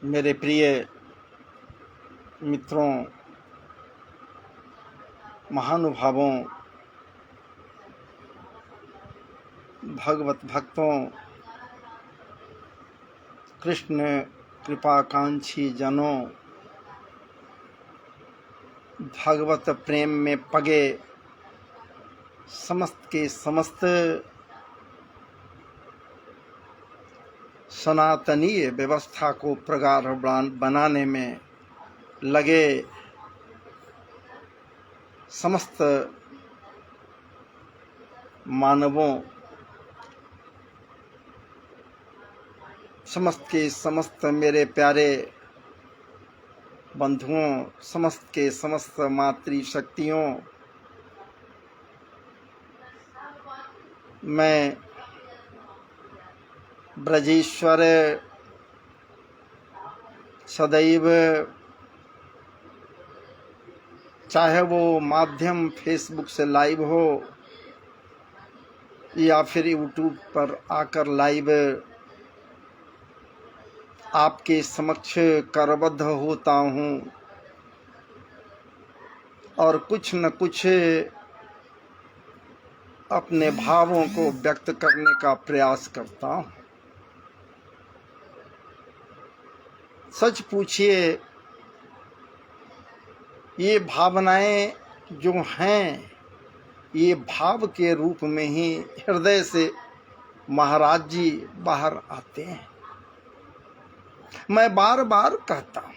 मेरे प्रिय मित्रों, महानुभावों, भगवत भक्तों, कृष्ण कृपाकांक्षी जनों, भगवत प्रेम में पगे समस्त के समस्त सनातनीय व्यवस्था को प्रगाढ़ बनाने में लगे समस्त मानवों, समस्त के समस्त मेरे प्यारे बंधुओं, समस्त के समस्त मातृशक्तियों, मैं ब्रजेश्वर सदैव, चाहे वो माध्यम फेसबुक से लाइव हो या फिर यूट्यूब पर आकर लाइव आपके समक्ष करबद्ध होता हूँ और कुछ न कुछ अपने भावों को व्यक्त करने का प्रयास करता हूँ। सच पूछिए, ये भावनाएं जो हैं, ये भाव के रूप में ही हृदय से महाराज जी बाहर आते हैं। मैं बार बार कहता हूं,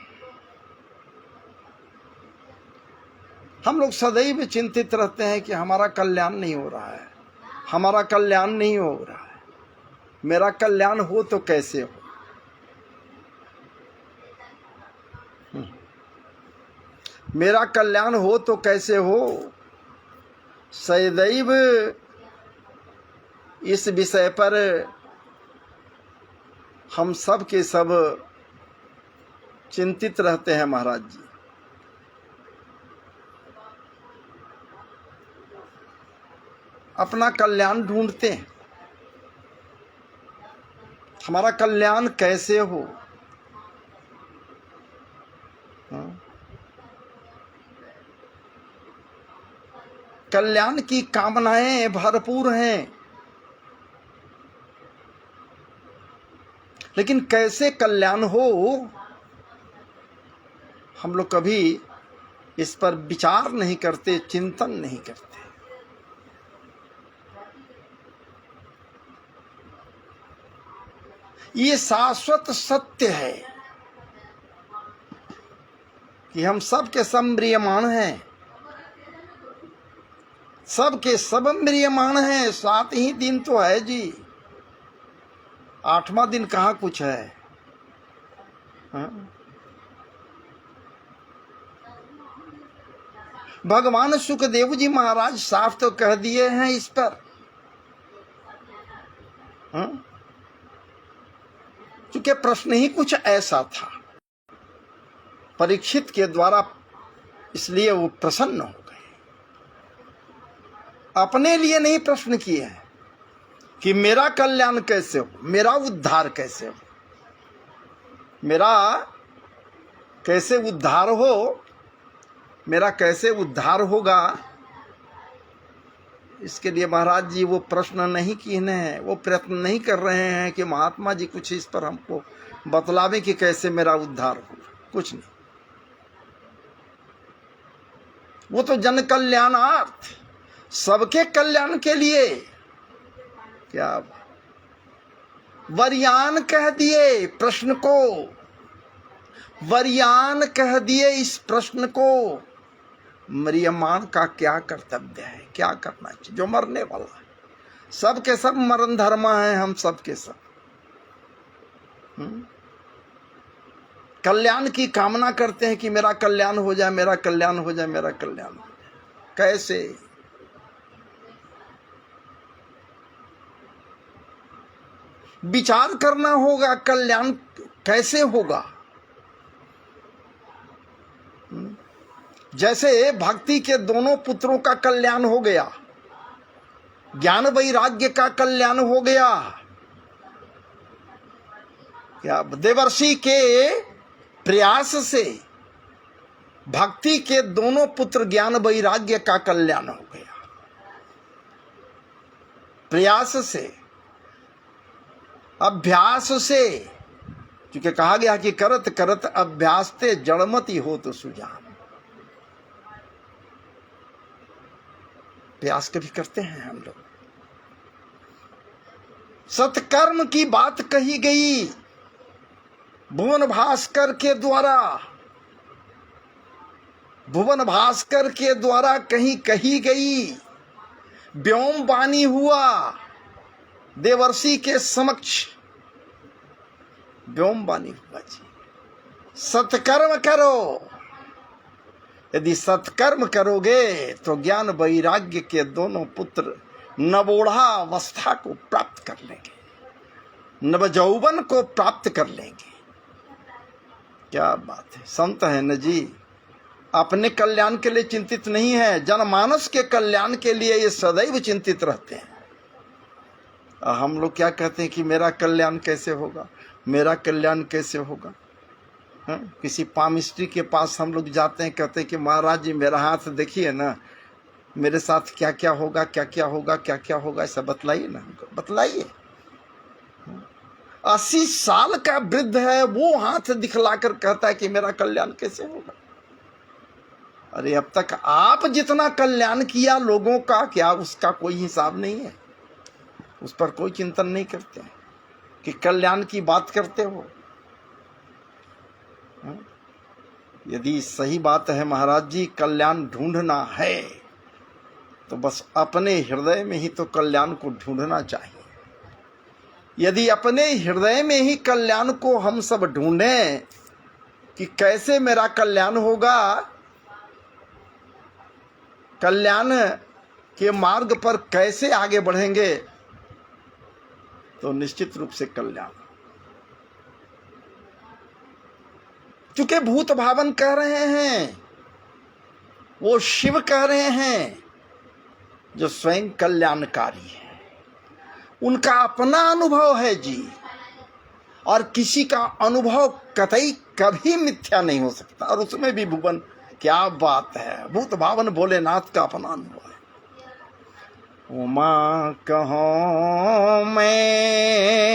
हम लोग सदैव चिंतित रहते हैं कि हमारा कल्याण नहीं हो रहा है, हमारा कल्याण नहीं हो रहा है, मेरा कल्याण हो तो कैसे हो। मेरा कल्याण हो तो कैसे हो, सदैव इस विषय पर हम सब के सब चिंतित रहते हैं। महाराज जी, अपना कल्याण ढूंढते हैं, हमारा कल्याण कैसे हो। कल्याण की कामनाएं भरपूर हैं, लेकिन कैसे कल्याण हो, हम लोग कभी इस पर विचार नहीं करते, चिंतन नहीं करते। ये शाश्वत सत्य है कि हम सब के सब म्रियमाण हैं, सब के सब म्रियमाण हैं। 7 ही दिन तो है जी, 8वां दिन कहाँ कुछ है। भगवान सुखदेव जी महाराज साफ तो कह दिए हैं इस पर। क्योंकि प्रश्न ही कुछ ऐसा था परीक्षित के द्वारा, इसलिए वो प्रसन्न हो गए। अपने लिए नहीं प्रश्न किए हैं कि मेरा कल्याण कैसे हो, मेरा उद्धार कैसे हो, मेरा कैसे उद्धार हो, मेरा कैसे उद्धार होगा। इसके लिए महाराज जी वो प्रश्न नहीं किए हैं, वो प्रयत्न नहीं कर रहे हैं कि महात्मा जी कुछ इस पर हमको बतलावे कि कैसे मेरा उद्धार हो। कुछ नहीं, वो तो जन कल्याणार्थ, सबके कल्याण के लिए क्या वरयान कह दिए प्रश्न को, वरयान कह दिए इस प्रश्न को। म्रियमाण का क्या कर्तव्य है, क्या करना चाहिए। जो मरने वाला है, सब के सब मरण धर्मा है, हम सब के सब कल्याण की कामना करते हैं कि मेरा कल्याण हो जाए, मेरा कल्याण हो जाए, मेरा कल्याण हो जाए। कैसे? विचार करना होगा, कल्याण कैसे होगा। जैसे भक्ति के दोनों पुत्रों का कल्याण हो गया, ज्ञान वैराग्य का कल्याण हो गया, क्या देवर्षि के प्रयास से भक्ति के दोनों पुत्र ज्ञान वैराग्य का कल्याण हो गया। प्रयास से, अभ्यास से, क्योंकि कहा गया कि करत करत अभ्यास ते जड़मति हो तो सुजान। प्रयास कभी करते हैं हम लोग। सत्कर्म की बात कही गई भुवन भास्कर के द्वारा, भुवन भास्कर के द्वारा कही गई। व्योम वाणी हुआ देवर्षि के समक्ष, व्योम वाणी हुआ जी, सत्कर्म करो। यदि सत्कर्म करोगे तो ज्ञान वैराग्य के दोनों पुत्र नवोढ़ावस्था को प्राप्त कर लेंगे, नवजौवन को प्राप्त कर लेंगे। क्या बात है, संत है न जी, अपने कल्याण के लिए चिंतित नहीं है, जनमानस के कल्याण के लिए ये सदैव चिंतित रहते हैं। हम लोग क्या कहते हैं कि मेरा कल्याण कैसे होगा, मेरा कल्याण कैसे होगा। किसी पामिस्ट्री के पास हम लोग जाते हैं, कहते हैं कि महाराज जी मेरा हाथ देखिए ना, मेरे साथ क्या क्या होगा, क्या क्या होगा, क्या क्या होगा, ऐसा बतलाइए ना हमको, बतलाइए। 80 साल का वृद्ध है, वो हाथ दिखलाकर कहता है कि मेरा कल्याण कैसे होगा। अरे अब तक आप जितना कल्याण किया लोगों का, क्या उसका कोई हिसाब नहीं है? उस पर कोई चिंतन नहीं करते कि कल्याण की बात करते हो। यदि सही बात है महाराज जी, कल्याण ढूंढना है तो बस अपने हृदय में ही तो कल्याण को ढूंढना चाहिए। यदि अपने हृदय में ही कल्याण को हम सब ढूंढें कि कैसे मेरा कल्याण होगा, कल्याण के मार्ग पर कैसे आगे बढ़ेंगे, तो निश्चित रूप से कल्याण। चूंकि भूत भावन कह रहे हैं, वो शिव कह रहे हैं जो स्वयं कल्याणकारी है, उनका अपना अनुभव है जी, और किसी का अनुभव कतई कभी मिथ्या नहीं हो सकता, और उसमें भी भुवन। क्या बात है, भूत भावन भोलेनाथ का अपना अनुभव है। उमा कहो मैं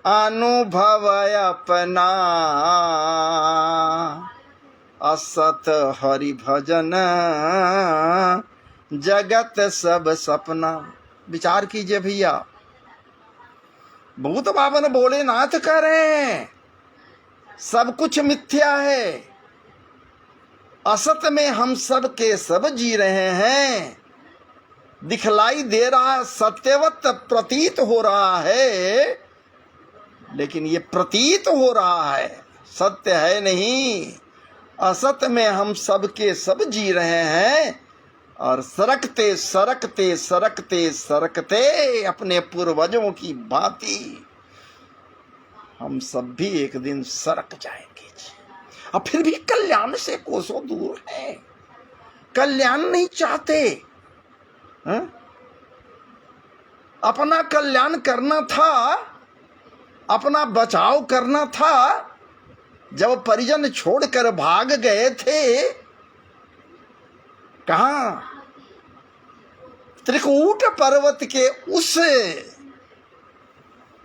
अनुभव अपना, असत हरि भजन जगत सब सपना। विचार कीजिए भैया, भूत भावन भोलेनाथ कह रहे हैं सब कुछ मिथ्या है, असत में हम सब के सब जी रहे हैं, दिखलाई दे रहा सत्यवत प्रतीत हो रहा है, लेकिन ये प्रतीत हो रहा है, सत्य है नहीं। असत में हम सब के सब जी रहे हैं, और सरकते सरकते सरकते सरकते अपने पूर्वजों की भांति हम सब भी एक दिन सरक जाएंगे। और फिर भी कल्याण से कोसों दूर है, कल्याण नहीं चाहते। अपना कल्याण करना था, अपना बचाव करना था। जब परिजन छोड़कर भाग गए थे, कहां? त्रिकूट पर्वत के उस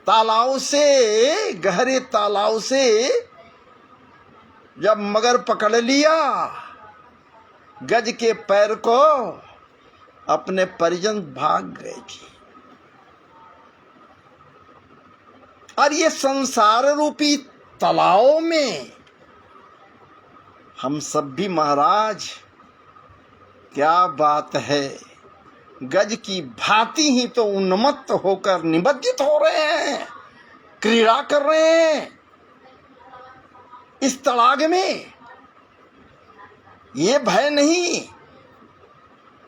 तालाब से, गहरे तालाब से जब मगर पकड़ लिया गज के पैर को, अपने परिजन भाग गए थे। और ये संसार रूपी तालाब में हम सब भी महाराज, क्या बात है, गज की भांति ही तो उन्मत्त होकर निमज्जित हो रहे हैं, क्रीड़ा कर रहे हैं इस तड़ाग में। ये भय नहीं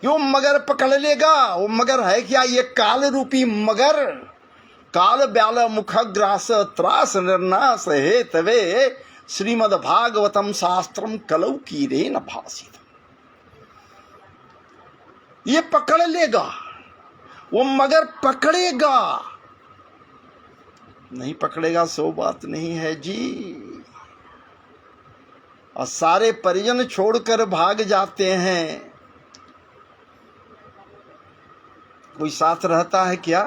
कि वो मगर पकड़ लेगा। वो मगर है क्या? ये काल रूपी मगर, काल ब्याल मुखग्रास त्रास निर्नाश हे तवे श्रीमद् भागवतम शास्त्रम कलौ कीरे न भाषित। ये पकड़ लेगा, वो मगर पकड़ेगा। नहीं पकड़ेगा सो बात नहीं है जी। और सारे परिजन छोड़कर भाग जाते हैं। कोई साथ रहता है क्या?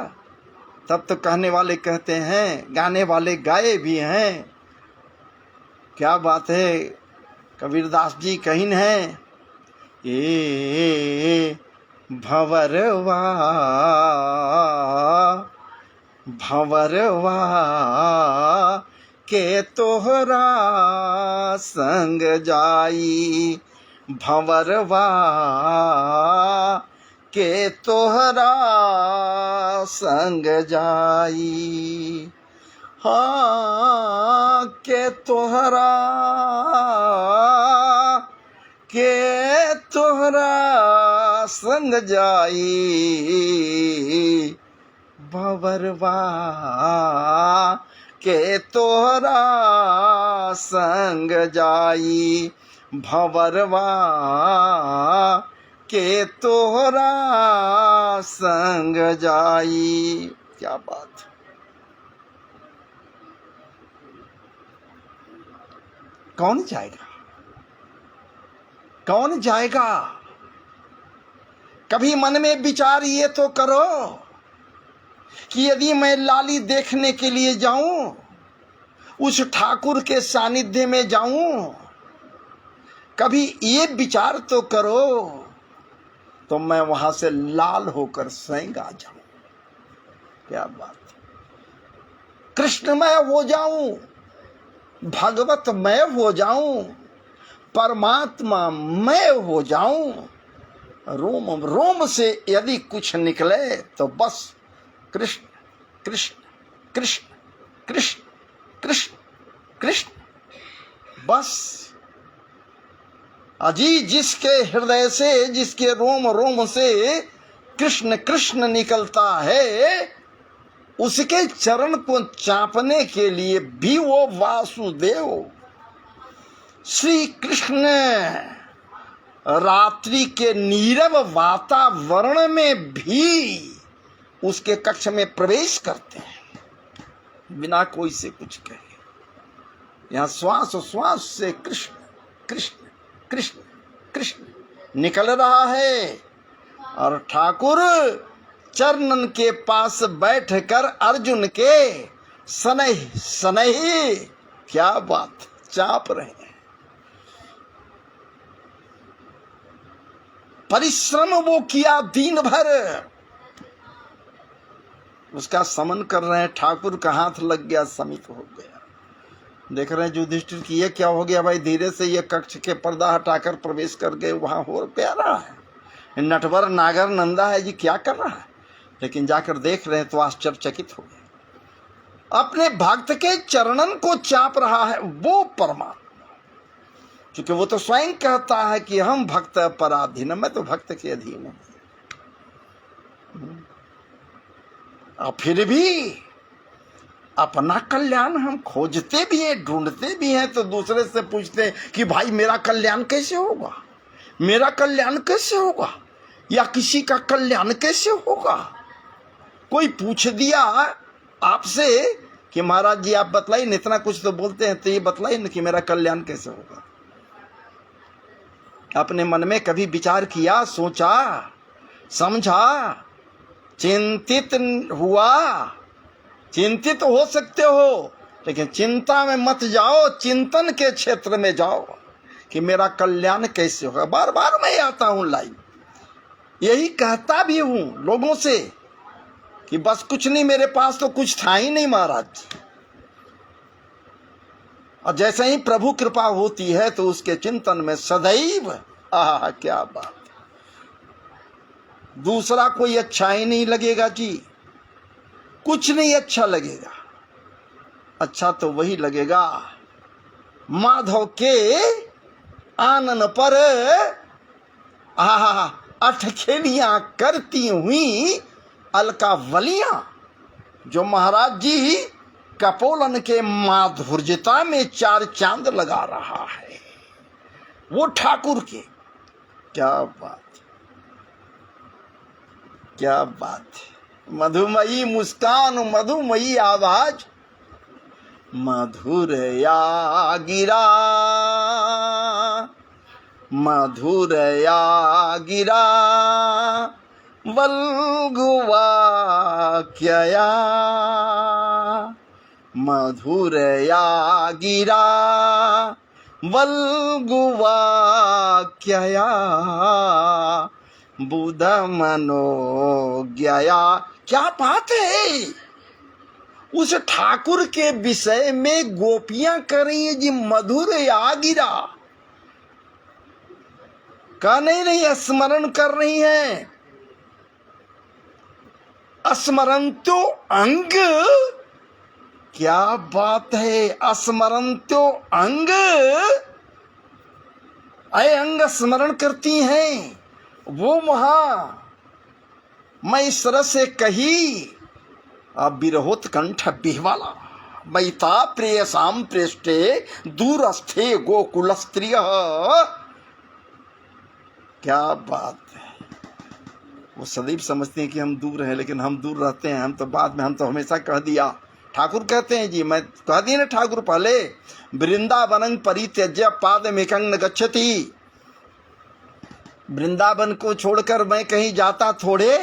तब तो कहने वाले कहते हैं, गाने वाले गाए भी हैं। क्या बात है, कबीरदास जी कहीन हैं, ए भंवरवा भंवरवा के तोहरा संग जाई, भंवरवा के तोहरा संग जाई। हाँ के तोहरा संग जाई, भंवरवा के तोहरा संग जाई, भंवरवा के तोहरा संग जाई। क्या बात! कौन जाएगा? कौन जाएगा? कभी मन में विचार ये तो करो कि यदि मैं लाली देखने के लिए जाऊं, उस ठाकुर के सानिध्य में जाऊं, कभी ये विचार तो करो तो मैं वहां से लाल होकर स्वयं आ जाऊं। क्या बात! कृष्णमय हो जाऊं, भगवतमय हो जाऊं, परमात्मा मय हो जाऊं। रोम रोम से यदि कुछ निकले तो बस कृष्ण कृष्ण कृष्ण कृष्ण कृष्ण कृष्ण, बस। अजी जिसके हृदय से, जिसके रोम रोम से कृष्ण कृष्ण निकलता है, उसके चरण को चापने के लिए भी वो वासुदेव श्री कृष्ण रात्रि के नीरव वातावरण में भी उसके कक्ष में प्रवेश करते हैं, बिना कोई से कुछ कहे। यहाँ श्वास श्वास से कृष्ण कृष्ण कृष्ण कृष्ण निकल रहा है, और ठाकुर चरणन के पास बैठकर अर्जुन के सनह सनही, क्या बात, चाप रहे हैं। परिश्रम वो किया दिन भर, उसका समन कर रहे हैं। ठाकुर का हाथ लग गया, समित हो गया। देख रहे हैं युधिष्ठिर की ये क्या हो गया भाई, धीरे से ये कक्ष के पर्दा हटाकर प्रवेश कर गए, वहां हो क्या रहा है, नटवर नागर नंदा है जी, क्या कर रहा है। लेकिन जाकर देख रहे हैं तो आश्चर्यचकित हो गए। अपने भक्त के चरणन को चाप रहा है वो परमात्मा, क्योंकि वो तो स्वयं कहता है कि हम भक्त पराधीन, मैं तो भक्त के अधीन हूं। और फिर भी अपना कल्याण हम खोजते भी हैं, ढूंढते भी हैं, तो दूसरे से पूछते हैं कि भाई मेरा कल्याण कैसे होगा, मेरा कल्याण कैसे होगा, या किसी का कल्याण कैसे होगा। कोई पूछ दिया आपसे कि महाराज जी आप बतलाइए, इतना कुछ तो बोलते हैं, तो ये बतलाइए न कि मेरा कल्याण कैसे होगा। अपने मन में कभी विचार किया, सोचा, समझा, चिंतित हुआ? चिंतित हो सकते हो, लेकिन चिंता में मत जाओ, चिंतन के क्षेत्र में जाओ कि मेरा कल्याण कैसे होगा। बार बार मैं आता हूं लाइव, यही कहता भी हूं लोगों से कि बस कुछ नहीं, मेरे पास तो कुछ था ही नहीं महाराज। और जैसे ही प्रभु कृपा होती है तो उसके चिंतन में सदैव, आह क्या बात, दूसरा कोई अच्छा ही नहीं लगेगा जी, कुछ नहीं अच्छा लगेगा। अच्छा तो वही लगेगा माधव के आनन पर अठखेलियां करती हुई अलकावलियां, जो महाराज जी कपोलन के माधुर्यता में चार चांद लगा रहा है, वो ठाकुर के। क्या बात, क्या बात, मधुमयी मुस्कान, मधुमयी आवाज, मधुर या गिरा मधुरया गिरा वल्गुवाक्यया, मधुरया गिरा वल्गुवाक्यया, बुध मनोज्ञया। क्या बात है, उस ठाकुर के विषय में गोपियां कर रही है जी मधुर या गिरा, कह नहीं रही, स्मरण कर रही हैं। स्मरंतो अंग, क्या बात है, स्मरंतो अंग, अय अंग स्मरण करती हैं। वो मैं इस तरह से कही, विरहोत्कंठ बिहवाला, मैता प्रेयसाम प्रेष्टे दूरस्थे गोकुल स्त्रिय। क्या बात है, वो सदैव समझते हैं कि हम दूर हैं, लेकिन हम दूर रहते हैं। हम तो बाद में, हम तो हमेशा कह दिया, ठाकुर कहते हैं जी, मैं कह दिया ना ठाकुर पहले, वृंदावन परित्यज्य पादमेकं न गच्छति। वृंदावन को छोड़कर मैं कहीं जाता थोड़े।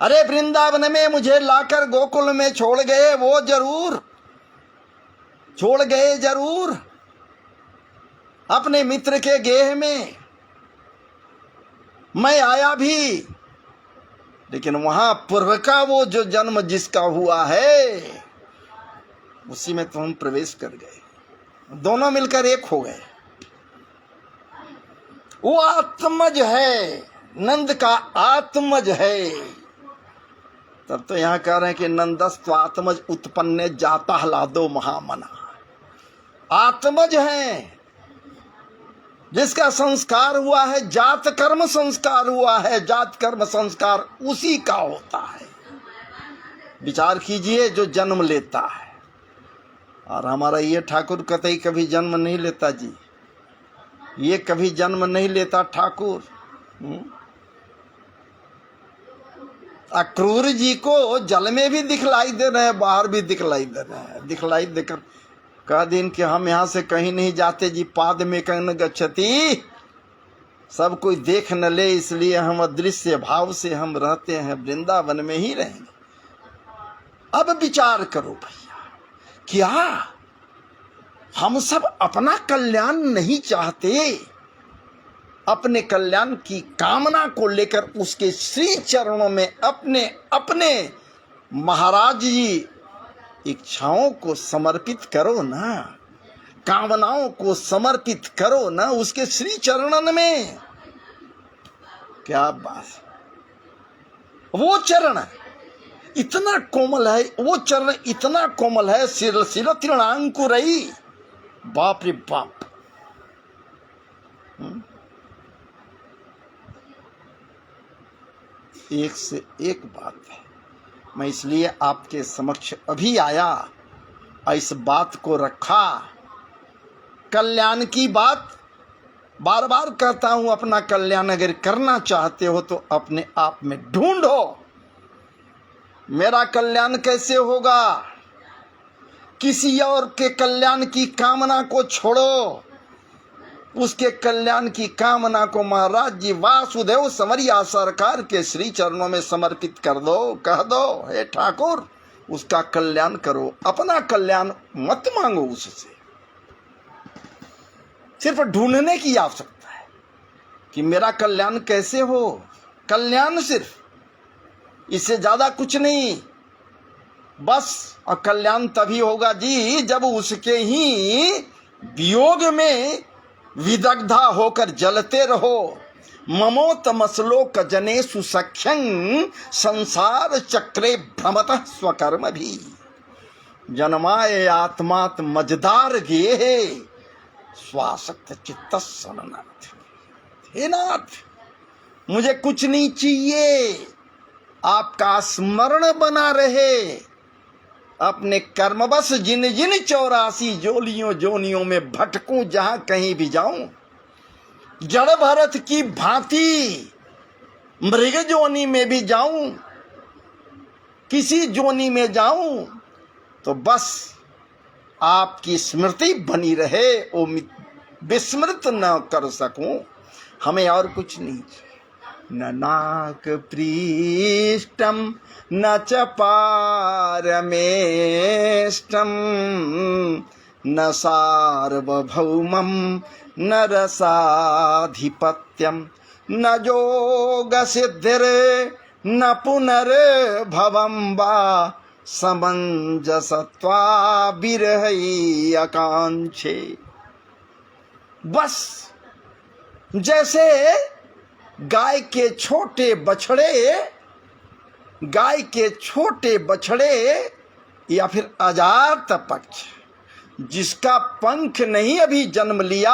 अरे वृंदावन में मुझे लाकर गोकुल में छोड़ गए, वो जरूर छोड़ गए, जरूर अपने मित्र के गेह में मैं आया भी, लेकिन वहां पूर्व का वो जो जन्म जिसका हुआ है, उसी में तो हम प्रवेश कर गए, दोनों मिलकर एक हो गए। वो आत्मज है, नंद का आत्मज है। तब तो यहां कह रहे हैं कि नंदस्त्व आत्मज उत्पन्न जाता हलादो महामना। आत्मज है, जिसका संस्कार हुआ है, जात कर्म संस्कार हुआ है, जात कर्म संस्कार उसी का होता है। विचार कीजिए, जो जन्म लेता है। और हमारा ये ठाकुर कतई कभी जन्म नहीं लेता जी, ये कभी जन्म नहीं लेता ठाकुर। अक्रूर जी को जल में भी दिखलाई दे रहे हैं, बाहर भी दिखलाई दे रहे हैं। दिखलाई देकर कह दिन कि हम यहाँ से कहीं नहीं जाते जी, पाद में कन गच्छति, सब कोई देख न ले, इसलिए हम अदृश्य भाव से हम रहते हैं, वृंदावन में ही रहेंगे। अब विचार करो भैया, क्या हम सब अपना कल्याण नहीं चाहते? अपने कल्याण की कामना को लेकर उसके श्री चरणों में अपने अपने महाराज जी इच्छाओं को समर्पित करो ना, कामनाओं को समर्पित करो ना उसके श्री चरणन में। क्या बात, वो चरण इतना कोमल है, वो चरण इतना कोमल है, सिर सिर तृणांकुरई, बाप रे बाप। एक से एक बात है। मैं इसलिए आपके समक्ष अभी आया, इस बात को रखा, कल्याण की बात बार बार कहता हूं। अपना कल्याण अगर करना चाहते हो तो अपने आप में ढूंढो, मेरा कल्याण कैसे होगा। किसी और के कल्याण की कामना को छोड़ो, उसके कल्याण की कामना को महाराज जी वासुदेव संवरिया सरकार के श्री चरणों में समर्पित कर दो। कह दो, हे ठाकुर उसका कल्याण करो, अपना कल्याण मत मांगो उससे। सिर्फ ढूंढने की आवश्यकता है कि मेरा कल्याण कैसे हो। कल्याण सिर्फ, इससे ज्यादा कुछ नहीं। बस और कल्याण तभी होगा जी जब उसके ही वियोग में विदग्धा होकर जलते रहो। ममोत मसलोक जनेषु सख्यं संसार चक्रे भ्रमतः स्वकर्म भी, जन्माय आत्मात मजदार गेहे स्वासक्त चित्त सननाथ। हे नाथ, मुझे कुछ नहीं चाहिए, आपका स्मरण बना रहे। अपने कर्मवश जिन जिन 84 जोनियों में भटकूं, जहां कहीं भी जाऊं, जड़ भरत की भांति मृग जोनी में भी जाऊं, किसी जोनी में जाऊं, तो बस आपकी स्मृति बनी रहे। ओ विस्मृत न कर सकूं, हमें और कुछ नहीं चाहिए। न नाक पृष्ठम न च पारमेष्टम न सार्वभौमम न रसाधिपत्यम न जोग सिद्धिर न पुनर्भवम वा समंजसत्वा विरहई आकांक्षे। बस जैसे गाय के छोटे बछड़े या फिर अजात पक्ष जिसका पंख नहीं अभी जन्म लिया,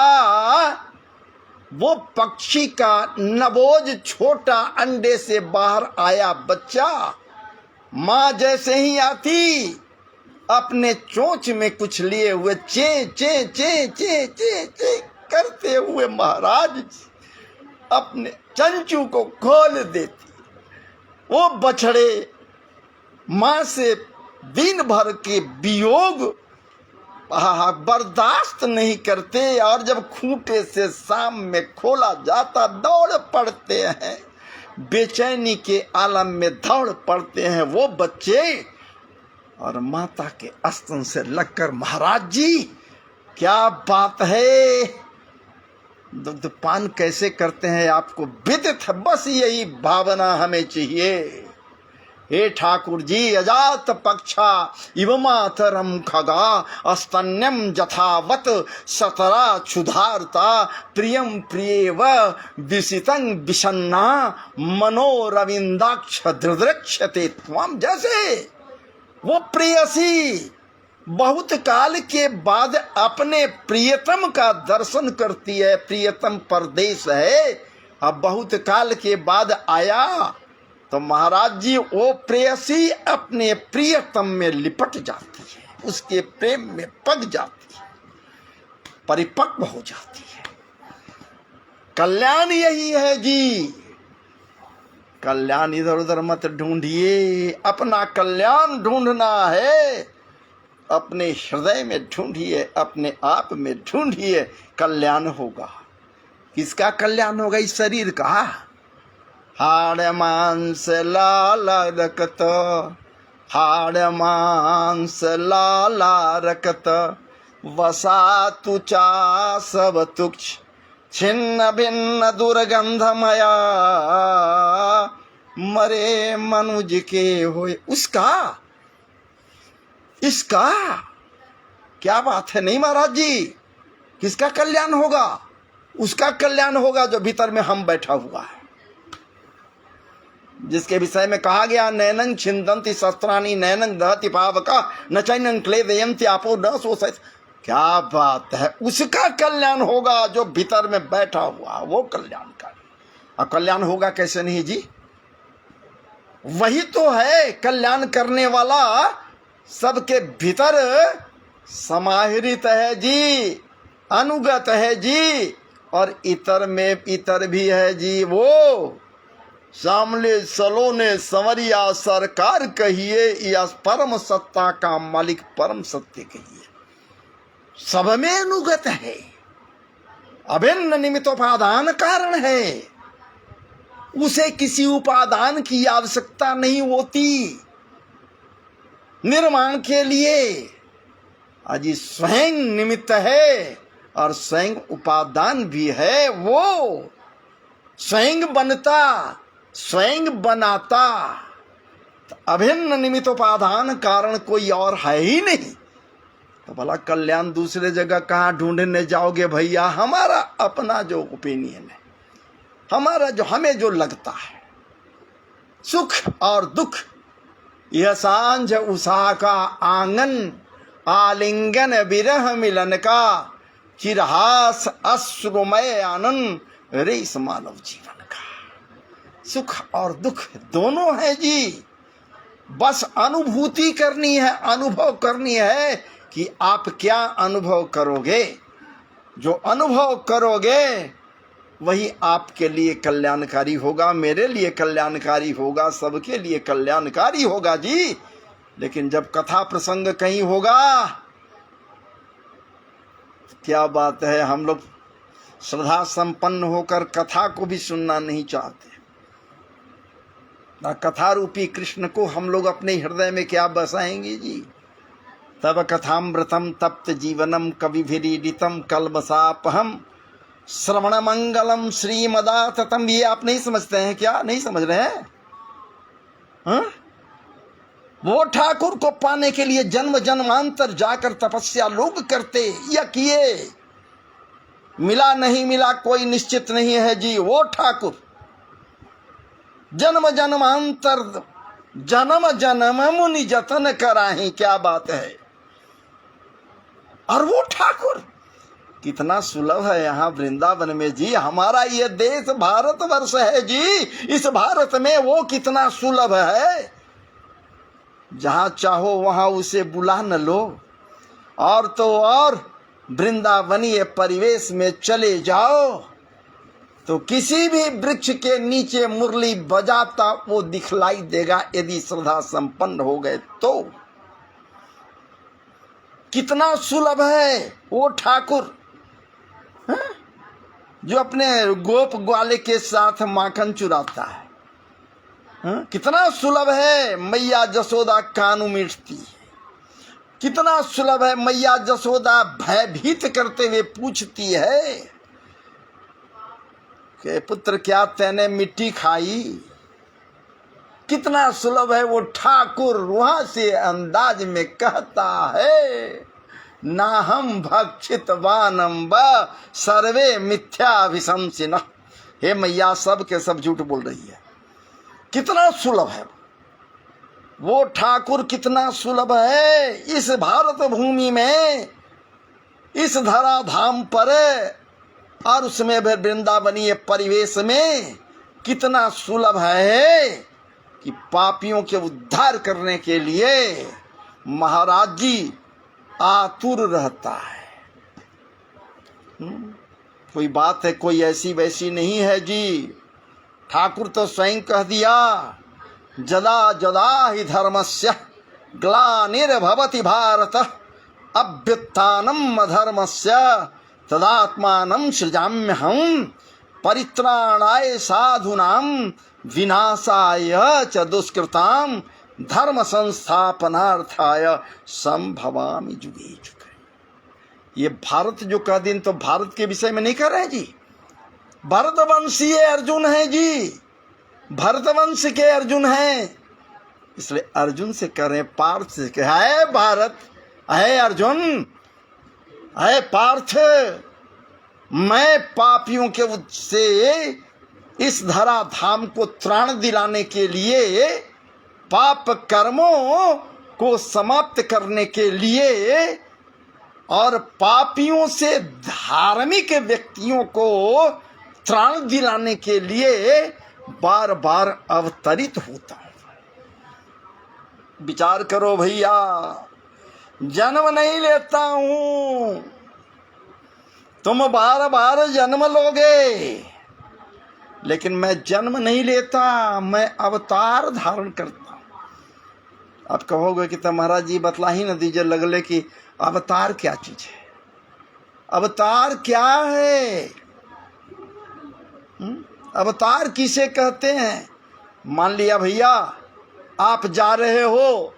वो पक्षी का नवोज छोटा अंडे से बाहर आया बच्चा मां जैसे ही आती अपने चोंच में कुछ लिए हुए चे चे चे चे चे चे करते हुए महाराज अपने चंचू को खोल देती। वो बछड़े मां से दिन भर के वियोग बर्दाश्त नहीं करते और जब खूंटे से शाम में खोला जाता दौड़ पड़ते हैं, बेचैनी के आलम में दौड़ पड़ते हैं वो बच्चे और माता के स्तन से लगकर। महाराज जी क्या बात है, दुग्धपान कैसे करते हैं आपको विदित है, बस यही भावना हमें चाहिए। हे ठाकुर जी, अजात पक्षा इव मातरम खगा स्तन्यम जथावत सतरा क्षुधारता प्रियम प्रियव विसितं विषन्ना मनोरविंदाक्ष दृदृक्षते त्वम। जैसे वो प्रेयसी बहुत काल के बाद अपने प्रियतम का दर्शन करती है, प्रियतम परदेश है, अब बहुत काल के बाद आया तो महाराज जी वो प्रेयसी अपने प्रियतम में लिपट जाती है, उसके प्रेम में पग जाती है, परिपक्व हो जाती है। कल्याण यही है जी, कल्याण इधर उधर मत ढूंढिए, अपना कल्याण ढूंढना है, अपने हृदय में ढूंढिए, अपने आप में ढूंढिए, कल्याण होगा। किसका कल्याण होगा? इस शरीर का। हाड़ मांस लाला रकत, हाड़ मांस लाला रकत, वसा तुचा सब तुक्ष छिन्न भिन्न दुर्गंधमया, मरे मनुज के होए। उसका इसका क्या बात है? नहीं महाराज जी, किसका कल्याण होगा? उसका कल्याण होगा जो भीतर में हम बैठा हुआ है, जिसके विषय में कहा गया नैनं छिन्दन्ति शस्त्राणि नैनं दहति पावका न चैनं क्लेदयन्ति आपो न शोषयति। क्या बात है, उसका कल्याण होगा जो भीतर में बैठा हुआ, वो कल्याणकारी। और कल्याण होगा कैसे नहीं जी? वही तो है कल्याण करने वाला, सबके भीतर समाहित है जी, अनुगत है जी, और इतर में इतर भी है जी। वो सामले सलोने संवरिया सरकार कहिए या परम सत्ता का मालिक परम सत्य कहिए, सब में अनुगत है, अभिन्न निमित्तोपादान कारण है, उसे किसी उपादान की आवश्यकता नहीं होती निर्माण के लिए। अजी स्वयं निमित्त है और स्वयं उपादान भी है, वो स्वयं बनता स्वयं बनाता, तो अभिन्न निमित्तोपादान कारण कोई और है ही नहीं। तो भला कल्याण दूसरे जगह कहाँ ढूंढने जाओगे भैया? हमारा अपना जो ओपिनियन है, हमारा जो हमें जो लगता है, सुख और दुख, यह सांझ उषा का आंगन, आलिंगन विरह मिलन का, चिरहास अश्रुमय आनंद रेस मानव जीवन का। सुख और दुख दोनों है जी, बस अनुभूति करनी है, अनुभव करनी है कि आप क्या अनुभव करोगे। जो अनुभव करोगे वही आपके लिए कल्याणकारी होगा, मेरे लिए कल्याणकारी होगा, सबके लिए कल्याणकारी होगा जी। लेकिन जब कथा प्रसंग कहीं होगा, क्या बात है, हम लोग श्रद्धा संपन्न होकर कथा को भी सुनना नहीं चाहते। ना कथा रूपी कृष्ण को हम लोग अपने हृदय में क्या बसाएंगे जी। तब कथामृतम तप्त जीवनम कविभिरीडितम कल्मषापहम श्रवण मंगलम श्रीमदाततम। ये आप नहीं समझते हैं क्या? नहीं समझ रहे हैं? हाँ? वो ठाकुर को पाने के लिए जन्म जन्मांतर जाकर तपस्या लोग करते या किए, मिला नहीं मिला कोई निश्चित नहीं है जी। वो ठाकुर जन्म जन्मांतर जन्म जन्म मुनि जतन कराही, क्या बात है। और वो ठाकुर कितना सुलभ है यहाँ वृंदावन में जी। हमारा ये देश भारतवर्ष है जी, इस भारत में वो कितना सुलभ है। जहां चाहो वहां उसे बुला न लो, और तो और वृंदावनीय परिवेश में चले जाओ तो किसी भी वृक्ष के नीचे मुरली बजाता वो दिखलाई देगा, यदि श्रद्धा संपन्न हो गए तो। कितना सुलभ है वो ठाकुर, जो अपने गोप ग्वाले के साथ माखन चुराता है। कितना सुलभ है मैया जसोदा कानू मीटती है। कितना सुलभ है मैया जसोदा भयभीत करते हुए पूछती है कि पुत्र क्या तैने मिट्टी खाई। कितना सुलभ है वो ठाकुर वहां से अंदाज में कहता है, ना हम भक्षित वानम व सर्वे मिथ्याभिशंसिन। हे मैया सब के सब झूठ बोल रही है। कितना सुलभ है वो ठाकुर, कितना सुलभ है इस भारत भूमि में, इस धरा धाम पर, और उसमें भी वृंदावनीय परिवेश में कितना सुलभ है कि पापियों के उद्धार करने के लिए महाराज जी आतुर रहता है। कोई बात है, कोई ऐसी वैसी नहीं है जी। ठाकुर तो स्वयं कह दिया, जदा जदा ही धर्मस्य ग्लानिर्भवति भारत अभ्युत्थानम अधर्मस्य तदात्मानं सृजाम्यहं परित्राणाय साधूनां विनाशाय च दुष्कृतां धर्म संस्थापनार्थाय संभवामि जुगे जुगे। ये भारत जो कह दिन तो भारत के विषय में नहीं कह रहे जी। भरतवंशीय अर्जुन है जी, भरतवंश के अर्जुन हैं, इसलिए अर्जुन से कह रहे हैं, पार्थ से कह, है भारत, है अर्जुन, है पार्थ, मैं पापियों के से इस धरा धाम को त्राण दिलाने के लिए, पाप कर्मों को समाप्त करने के लिए और पापियों से धार्मिक व्यक्तियों को त्राण दिलाने के लिए बार बार अवतरित होता हूं। विचार करो भैया, जन्म नहीं लेता हूं, तुम बार बार जन्म लोगे, लेकिन मैं जन्म नहीं लेता, मैं अवतार धारण करता हूं। आप कहोगे कि तो महाराज जी बतला ही न दीजिए लगले कि अवतार क्या चीज है, अवतार क्या है, अवतार किसे कहते हैं। मान लिया भैया आप जा रहे हो,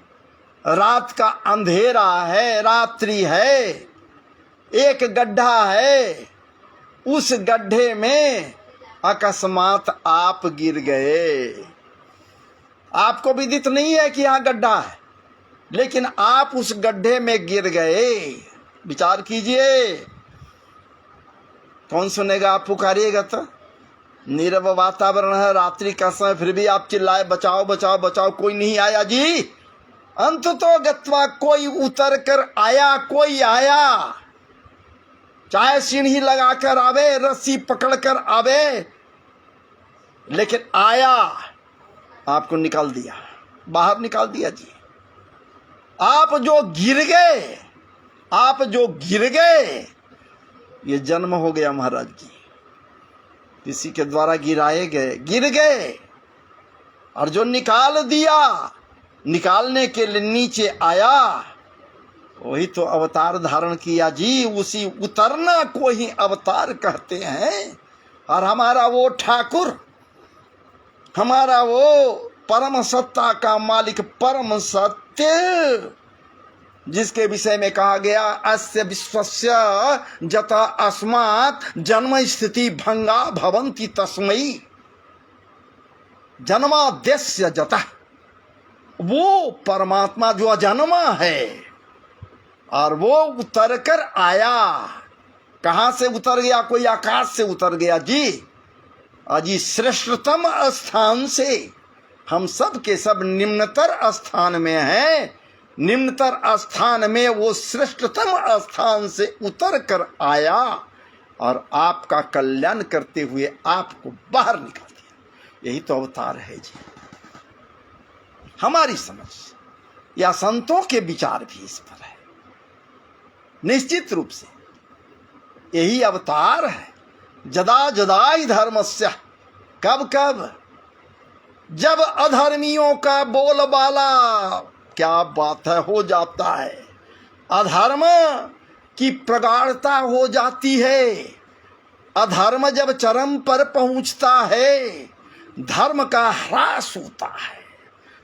रात का अंधेरा है, रात्रि है, एक गड्ढा है, उस गड्ढे में अकस्मात आप गिर गए। आपको विदित नहीं है कि यहाँ गड्ढा है, लेकिन आप उस गड्ढे में गिर गए। विचार कीजिए, कौन सुनेगा? आप पुकारिएगा तो नीरव वातावरण है, रात्रि का समय, फिर भी आप चिल्लाए बचाओ बचाओ बचाओ, कोई नहीं आया जी। अंत तो गत्वा कोई उतर कर आया, कोई आया, चाहे सीढ़ी लगाकर आवे, रस्सी पकड़कर आवे, लेकिन आया, आपको निकाल दिया, बाहर निकाल दिया जी। आप जो गिर गए, आप जो गिर गए, ये जन्म हो गया महाराज जी, किसी के द्वारा गिराए गए, गिर गए, और जो निकाल दिया, निकालने के लिए नीचे आया, वही तो अवतार धारण किया जी, उसी उतरना को ही अवतार कहते हैं। और हमारा वो ठाकुर, हमारा वो परम सत्ता का मालिक, परम सत्य, जिसके विषय में कहा गया अस्य विश्वस्य जता अस्मात् जन्म स्थिति भंगा भवन्ति तस्मै जन्माद्यस्य जता, वो परमात्मा जो अजन्मा है और वो उतर कर आया। कहां से उतर गया? कोई आकाश से उतर गया जी। अजी श्रेष्ठतम स्थान से, हम सब के सब निम्नतर स्थान में हैं, निम्नतर स्थान में वो श्रेष्ठतम स्थान से उतर कर आया और आपका कल्याण करते हुए आपको बाहर निकाल दिया। यही तो अवतार है जी। हमारी समझ या संतों के विचार भी इस पर है, निश्चित रूप से यही अवतार है। जदा जदाई धर्मस्य, कब कब? जब अधर्मियों का बोलबाला, क्या बात है, हो जाता है, अधर्म की प्रगाढ़ता हो जाती है, अधर्म जब चरम पर पहुंचता है, धर्म का ह्रास होता है।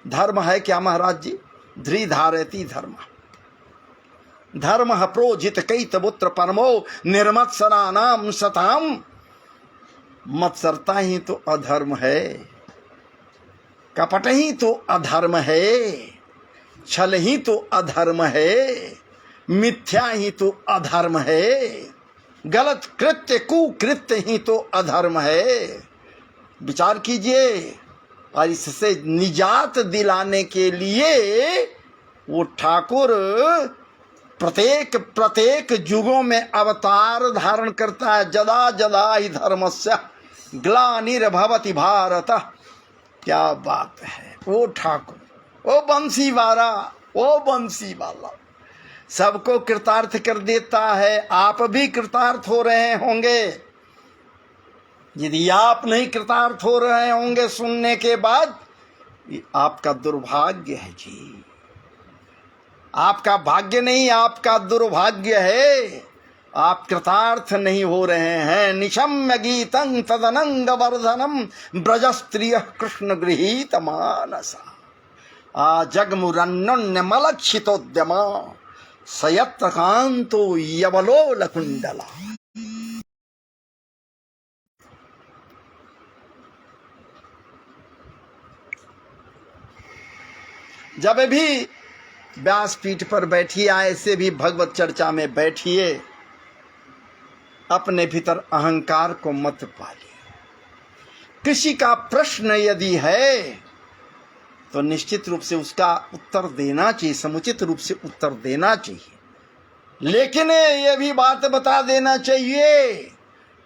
धर्म है क्या महाराज जी? धृधारयति धर्म, धर्म प्रोजित कैतपुत्र परमो निर्मत्सराणाम सताम। मत्सरता ही तो अधर्म है, कपट ही तो अधर्म है, छल ही तो अधर्म है, मिथ्या ही तो अधर्म है, गलत कृत्य कुकृत्य ही तो अधर्म है। विचार कीजिए। और इससे निजात दिलाने के लिए वो ठाकुर प्रत्येक युगों में अवतार धारण करता है। जदा जदा ही धर्मस्य ग्लानिर्भवति भारत। क्या बात है। वो ठाकुर, वो बंसी वाला सबको कृतार्थ कर देता है। आप भी कृतार्थ हो रहे होंगे। यदि आप नहीं कृतार्थ हो रहे होंगे सुनने के बाद, ये आपका दुर्भाग्य है जी। आपका भाग्य नहीं, आपका दुर्भाग्य है। आप कृतार्थ नहीं हो रहे हैं। निशम्य गीतं तदनंग वर्धनम ब्रजस्त्रिय कृष्ण गृहीत मानसा जगमुरन्योन्य मलक्षितोद्यमा सयत्र कांतो यवलोल कुंडला। जब भी व्यासपीठ पर बैठिए, ऐसे भी भगवत चर्चा में बैठिए, अपने भीतर अहंकार को मत पालिए। किसी का प्रश्न यदि है तो निश्चित रूप से उसका उत्तर देना चाहिए, समुचित रूप से उत्तर देना चाहिए। लेकिन ये भी बात बता देना चाहिए,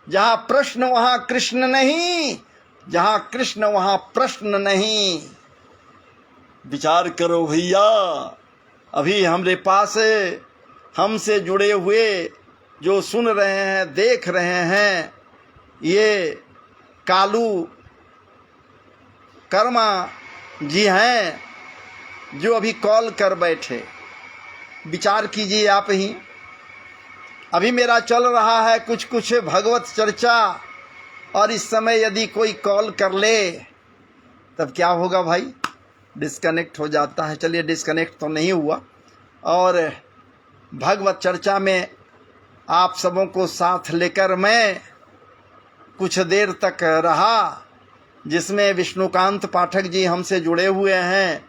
जहां प्रश्न वहां कृष्ण नहीं, जहां कृष्ण वहां प्रश्न नहीं। विचार करो भैया। अभी हमारे पास हमसे जुड़े हुए जो सुन रहे हैं, देख रहे हैं, ये कालू कर्मा जी हैं जो अभी कॉल कर बैठे। विचार कीजिए आप ही। अभी मेरा चल रहा है कुछ भगवत चर्चा, और इस समय यदि कोई कॉल कर ले तब क्या होगा भाई? डिस्कनेक्ट हो जाता है। चलिए, डिस्कनेक्ट तो नहीं हुआ। और भगवत चर्चा में आप सबों को साथ लेकर मैं कुछ देर तक रहा, जिसमें विष्णुकांत पाठक जी हमसे जुड़े हुए हैं,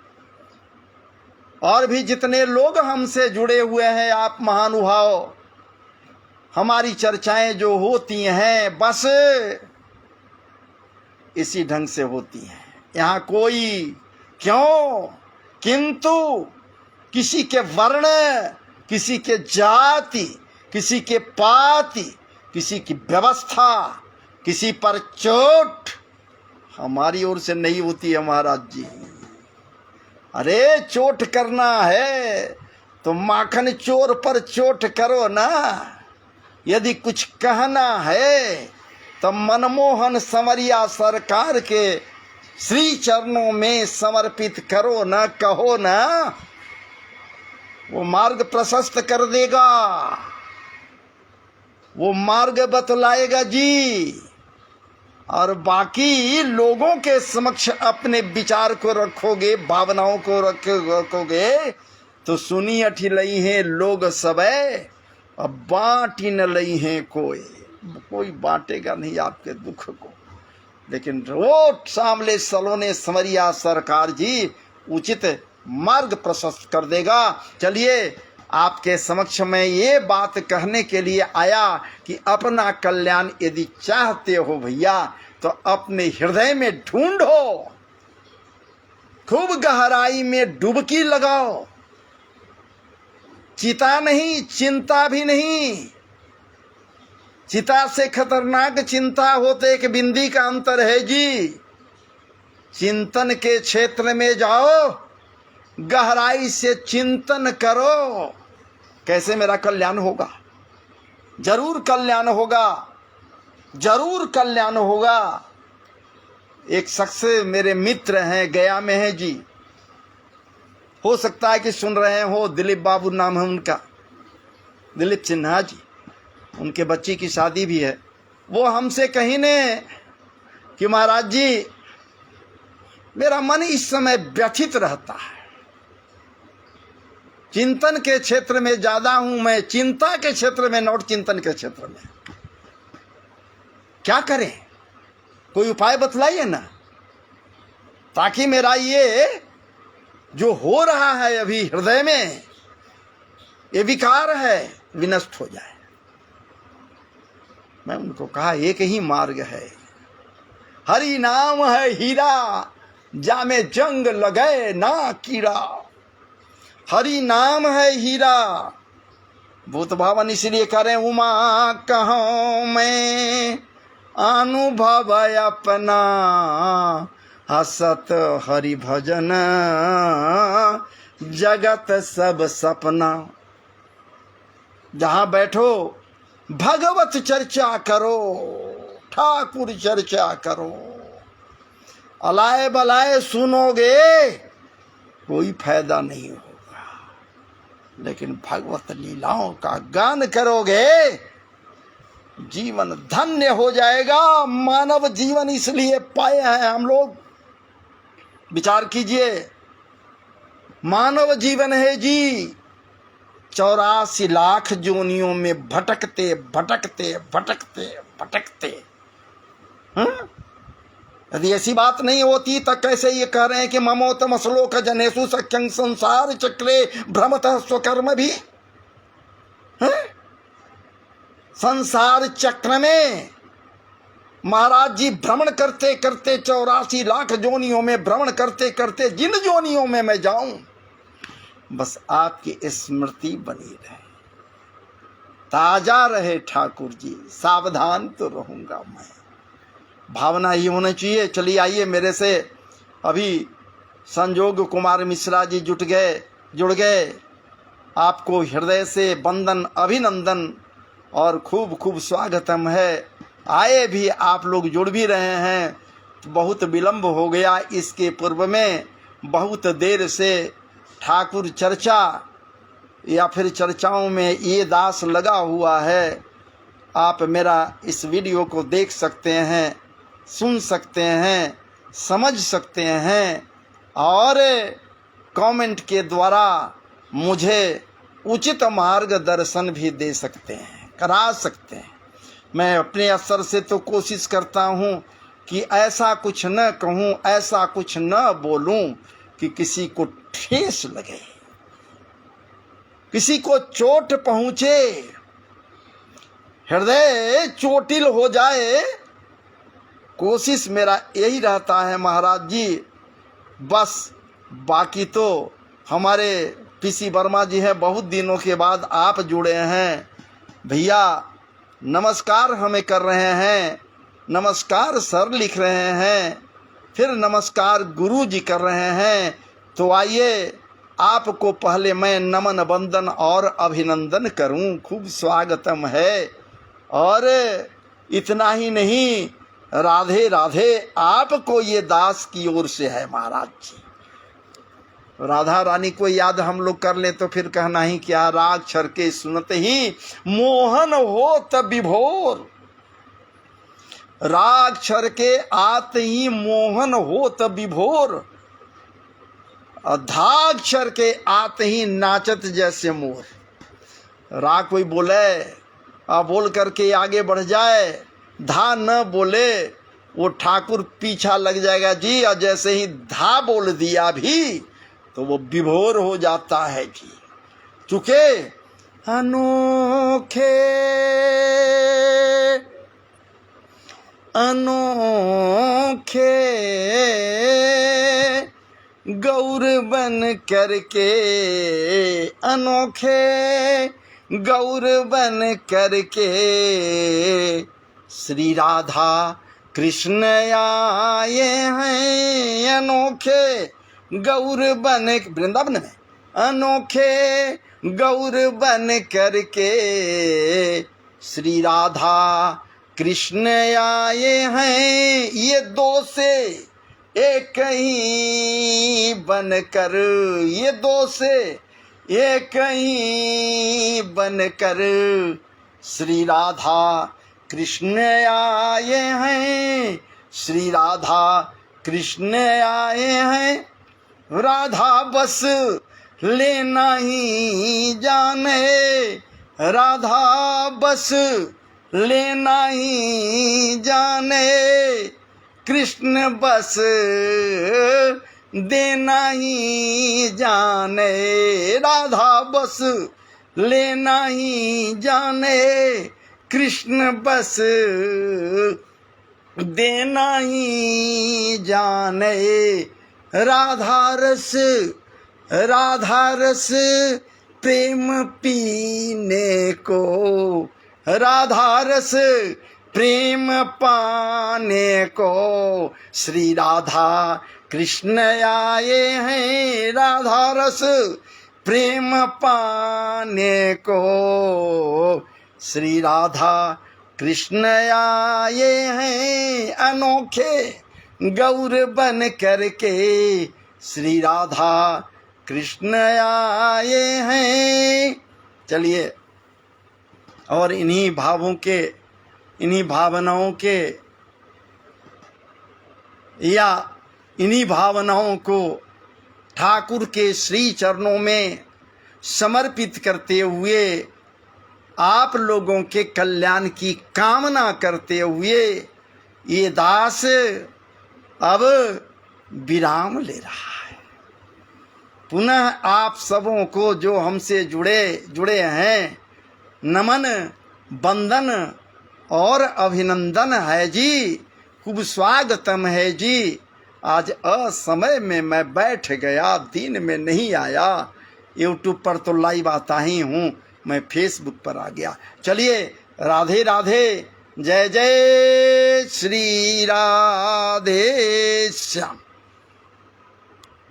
और भी जितने लोग हमसे जुड़े हुए हैं आप महानुभाव। हमारी चर्चाएं जो होती हैं बस इसी ढंग से होती हैं। यहाँ कोई क्यों किंतु, किसी के वर्ण, किसी के जाति, किसी के पाति, किसी की व्यवस्था, किसी पर चोट हमारी ओर से नहीं होती है महाराज जी। अरे चोट करना है तो माखन चोर पर चोट करो ना। यदि कुछ कहना है तो मनमोहन संवरिया सरकार के श्री चरणों में समर्पित करो ना, कहो ना। वो मार्ग प्रशस्त कर देगा, वो मार्ग बतलाएगा जी। और बाकी लोगों के समक्ष अपने विचार को रखोगे, भावनाओं को रखोगे तो सुनी अठी लई है लोग सबे, अब बांटी न लई है कोई बांटेगा नहीं आपके दुख को। लेकिन रोट सामले सलोने समरिया सरकार जी उचित मार्ग प्रशस्त कर देगा। चलिए आपके समक्ष में ये बात कहने के लिए आया कि अपना कल्याण यदि चाहते हो भैया तो अपने हृदय में ढूंढो, खूब गहराई में डुबकी लगाओ। चिता नहीं, चिंता भी नहीं। चिता से खतरनाक चिंता होते एक बिंदी का अंतर है जी। चिंतन के क्षेत्र में जाओ, गहराई से चिंतन करो, कैसे मेरा कल्याण होगा। जरूर कल्याण होगा, जरूर कल्याण होगा। एक शख्स मेरे मित्र हैं, गया में है जी, हो सकता है कि सुन रहे हो, दिलीप बाबू नाम है उनका, दिलीप सिन्हा जी। उनके बच्ची की शादी भी है। वो हमसे कहीं ने कि महाराज जी मेरा मन इस समय व्यथित रहता है, चिंतन के क्षेत्र में ज्यादा हूं मैं, चिंता के क्षेत्र में नॉट चिंतन के क्षेत्र में। क्या करें, कोई उपाय बतलाइए ना, ताकि मेरा ये जो हो रहा है अभी हृदय में ये विकार है विनष्ट हो जाए। मैं उनको कहा एक ही मार्ग है, हरि नाम है हीरा, जामे जंग लगे ना कीड़ा। हरि नाम है हीरा। भूत भावन इसलिए करें, उमा कहूं मैं अनुभव अपना, हसत हरि भजन जगत सब सपना। जहां बैठो भगवत चर्चा करो, ठाकुर चर्चा करो। अलाए बलाए सुनोगे कोई फायदा नहीं होगा, लेकिन भगवत लीलाओं का गान करोगे जीवन धन्य हो जाएगा। मानव जीवन इसलिए पाए हैं हम लोग, विचार कीजिए, मानव जीवन है जी 84 लाख जोनियों में भटकते भटकते भटकते भटकते। यदि ऐसी बात नहीं होती तो कैसे ये कह रहे हैं कि ममोतम श्लोक जनेषु सख्यं संसार चक्रे भ्रमतः स्वकर्म भी। संसार चक्र में महाराज जी भ्रमण करते करते 84 लाख जोनियों में भ्रमण करते करते जिन जोनियों में मैं जाऊं, बस आपकी स्मृति बनी रहे, ताजा रहे ठाकुर जी, सावधान तो रहूंगा मैं। भावना ये होनी चाहिए। चलिए आइए मेरे से अभी संजोग कुमार मिश्रा जी जुड़ गए। आपको हृदय से वंदन अभिनंदन और खूब खूब स्वागतम है। आए भी आप लोग जुड़ भी रहे हैं, बहुत विलंब हो गया। इसके पूर्व में बहुत देर से ठाकुर चर्चा या फिर चर्चाओं में ये दास लगा हुआ है। आप मेरा इस वीडियो को देख सकते हैं, सुन सकते हैं, समझ सकते हैं और कमेंट के द्वारा मुझे उचित मार्गदर्शन भी दे सकते हैं, करा सकते हैं। मैं अपने स्तर से तो कोशिश करता हूँ कि ऐसा कुछ न कहूँ, ऐसा कुछ न बोलूँ कि किसी को ठेस लगे, किसी को चोट पहुँचे, हृदय चोटिल हो जाए। कोशिश मेरा यही रहता है महाराज जी। बस बाकी तो हमारे पीसी वर्मा जी हैं, बहुत दिनों के बाद आप जुड़े हैं भैया, नमस्कार हमें कर रहे हैं, नमस्कार सर लिख रहे हैं, फिर नमस्कार गुरु जी कर रहे हैं। तो आइए आपको पहले मैं नमन वंदन और अभिनंदन करूं, खूब स्वागतम है। और इतना ही नहीं, राधे राधे आपको ये दास की ओर से है महाराज जी। राधा रानी को याद हम लोग कर ले तो फिर कहना ही क्या। राग छर के सुनत ही मोहन हो तब विभोर, राग छर के आत ही मोहन हो तब विभोर, धाग छर के आत ही नाचत जैसे मोर। राग कोई बोले बोल करके आगे बढ़ जाए, धा न बोले वो ठाकुर पीछा लग जाएगा जी, और जैसे ही धा बोल दिया भी तो वो विभोर हो जाता है जी। चूंकि अनोखे अनोखे गौर बन करके, अनोखे गौर बन करके श्री राधा कृष्ण आए हैं। अनोखे गौर बन, वृंदावन में अनोखे गौर बन करके श्री राधा कृष्ण आए हैं। ये दो से एक ही बनकर, ये दो से एक ही बनकर श्री राधा कृष्ण आए हैं। श्री राधा कृष्ण आए हैं। राधा बस लेना ही जाने, राधा बस लेना ही जाने, कृष्ण बस देना ही जाने। राधा बस लेना ही जाने, कृष्ण बस देना ही जाने। राधा रस प्रेम पीने को, राधा रस प्रेम पाने को श्री राधा कृष्ण आए हैं। राधा रस प्रेम पाने को श्री राधा कृष्ण आए हैं। अनोखे गौर बन करके श्री राधा कृष्ण आए हैं। चलिए, और इन्हीं भावों के, इन्हीं भावनाओं के, या इन्हीं भावनाओं को ठाकुर के श्री चरणों में समर्पित करते हुए, आप लोगों के कल्याण की कामना करते हुए ये दास अब विराम ले रहा है। पुनः आप सबों को जो हमसे जुड़े हैं, नमन, वंदन और अभिनंदन है जी। खूब स्वागतम है जी। आज असमय में मैं बैठ गया, दिन में नहीं आया। यूट्यूब पर तो लाइव आता ही हूँ, मैं फेसबुक पर आ गया। चलिए, राधे राधे, जय जय श्री राधे श्याम।